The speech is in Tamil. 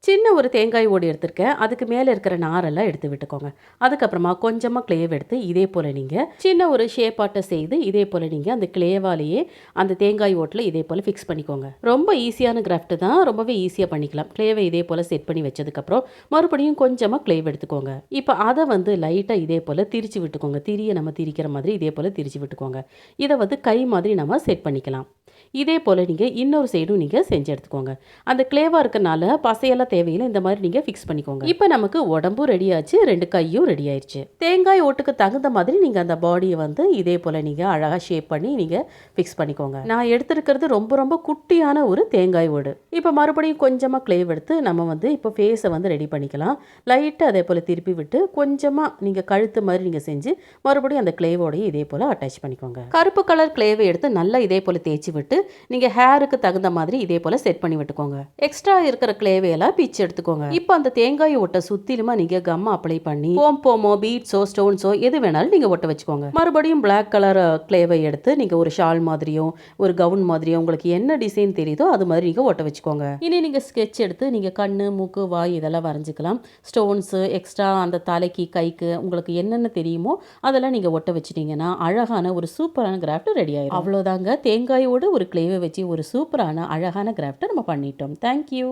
சின்ன ஒரு தேங்காய் ஓடு எடுத்திருக்கேன். அதுக்கு மேலே இருக்கிற நாரெல்லாம் எடுத்து விட்டுக்கோங்க. அதுக்கப்புறமா கொஞ்சமாக கிளேவ் எடுத்து இதே போல் நீங்கள் சின்ன ஒரு ஷேப்பாட்டை செய்து இதே போல் நீங்கள் அந்த கிளேவாலேயே அந்த தேங்காய் ஓட்டில் இதே போல் ஃபிக்ஸ் பண்ணிக்கோங்க. ரொம்ப ஈஸியான கிராஃப்ட் தான், ரொம்பவே ஈஸியாக பண்ணிக்கலாம். கிளேவை இதே போல் செட் பண்ணி வச்சதுக்கப்புறம் மறுபடியும் கொஞ்சமாக கிளேவ் எடுத்துக்கோங்க. இப்போ அதை லைட்டாக இதே போல் திரிச்சு விட்டுக்கோங்க. திரியை நம்ம திரிக்கிற மாதிரி இதே போல் திரிச்சு விட்டுக்கோங்க. இதை கை மாதிரி நம்ம செட் பண்ணிக்கலாம். இதே போல் நீங்கள் இன்னொரு சைடும் நீங்கள் செஞ்சு எடுத்துக்கோங்க. அந்த கிளேவாக இருக்கனால பசையெல்லாம் தேவையில்லை, இந்த மாதிரி நீங்கள் ஃபிக்ஸ் பண்ணிக்கோங்க. இப்போ நமக்கு உடம்பும் ரெடி ஆச்சு, 2 கையும் ரெடி ஆயிடுச்சு. தேங்காய் ஓட்டுக்கு தகுந்த மாதிரி நீங்கள் அந்த பாடியை இதே போல் நீங்கள் அழகாக ஷேப் பண்ணி நீங்கள் ஃபிக்ஸ் பண்ணிக்கோங்க. நான் எடுத்துருக்கிறது ரொம்ப ரொம்ப குட்டியான ஒரு தேங்காய் ஓடு. இப்போ மறுபடியும் கொஞ்சமாக கிளேவ் எடுத்து நம்ம இப்போ ஃபேஸை ரெடி பண்ணிக்கலாம். லைட்டாக அதே போல் திருப்பி விட்டு கொஞ்சமாக நீங்கள் கழுத்து மாதிரி நீங்கள் செஞ்சு மறுபடியும் அந்த கிளேவோடையே இதே போல் அட்டாச் பண்ணிக்கோங்க. கருப்பு கலர் கிளேவை எடுத்து நல்லா இதே போல் தேய்ச்சி விட்டு நீங்கள் ஹேருக்கு தகுந்த மாதிரி இதே போல் செட் பண்ணி விட்டுக்கோங்க. எக்ஸ்ட்ரா இருக்கிற கிளேவையெல்லாம் பிச்சு எடுத்துக்கோங்க. இப்போ அந்த தேங்காய் ஒட்ட சுத்திலுமா நீங்கள் கம் அப்ளை பண்ணி போமோ பீட்ஸோ ஸ்டோன்ஸோ எது வேணாலும் நீங்கள் ஒட்ட வச்சுக்கோங்க. மறுபடியும் பிளாக் கலர் கிளேவை எடுத்து நீங்கள் ஒரு ஷால் மாதிரியும் ஒரு கவுன் மாதிரியும் உங்களுக்கு என்ன டிசைன் தெரியுதோ அது மாதிரி நீங்கள் ஒட்ட வச்சுக்கோங்க. இனி நீங்கள் ஸ்கெட்ச் எடுத்து நீங்கள் கண்ணு மூக்கு வாய் இதெல்லாம் வரைஞ்சிக்கலாம். ஸ்டோன்ஸு எக்ஸ்ட்ரா அந்த தலைக்கு கைக்கு உங்களுக்கு என்னென்ன தெரியுமோ அதெல்லாம் நீங்கள் ஒட்ட வச்சிட்டிங்கன்னா அழகான ஒரு சூப்பரான கிராஃப்ட் ரெடி ஆயிடும். அவ்வளோதாங்க, தேங்காயோடு ஒரு கிளேவை வச்சு ஒரு சூப்பரான அழகான கிராஃப்டை நம்ம பண்ணிட்டோம். தேங்க்யூ.